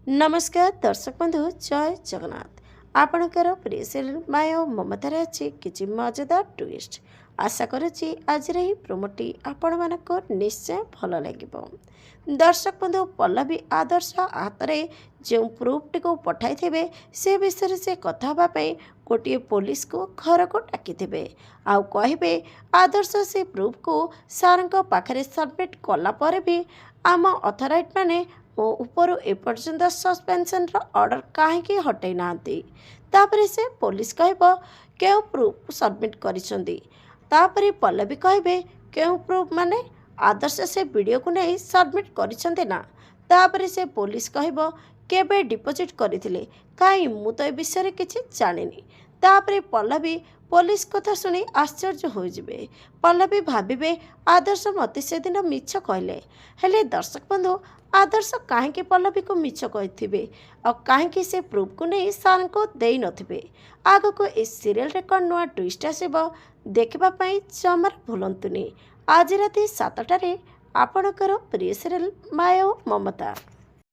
नमस्कार दर्शक बंधु जय जगन्नाथ। आपणकर प्रिय सीरियल माया और ममतार अच्छी किसी मजेदार ट्विस्ट आशा करुच्ची आज ही प्रोमोटी आपण मानक निश्चय भल लगे। दर्शक बंधु पल्लवी आदर्श हाथ में जो प्रूफटी को पठाई थे से विषय से कथा गोटे पुलिस को घर को डाकी आउ कहे आदर्श से प्रूफ को सार पाखे सबमिट कलापर भी आम अथराइट माने मो ऊपर एपर्यंत सस्पेंशन ऑर्डर कहीं हटई ना से पुलिस कह क्यों प्रूफ सबमिट कर पल्लवी कहे क्यों प्रूफ माने आदर्श से वीडियो को नहीं सबमिट कर से पुलिस कह केबे डिपोजिट करथिले कहीं मु तो ए विषय किसी जानिनी। तापरे पल्लवी पुलिस कथा शुणी आश्चर्य हो जिबे। पल्लवी भाविबे आदर्श मते से दिन मिछ कहले हेले दर्शक बंधु आदर्श कहीं पल्लवी को मिछ कही और कहीं से प्रूफ को नहीं सार को दे नथिबे। आग को इस सीरियल रे कौन नुआ ट्विस्ट आसीबो देखिबा जमार भूलंतुनी। आज राति 7टारे आपणकर प्रिय सीरियल माया और ममता।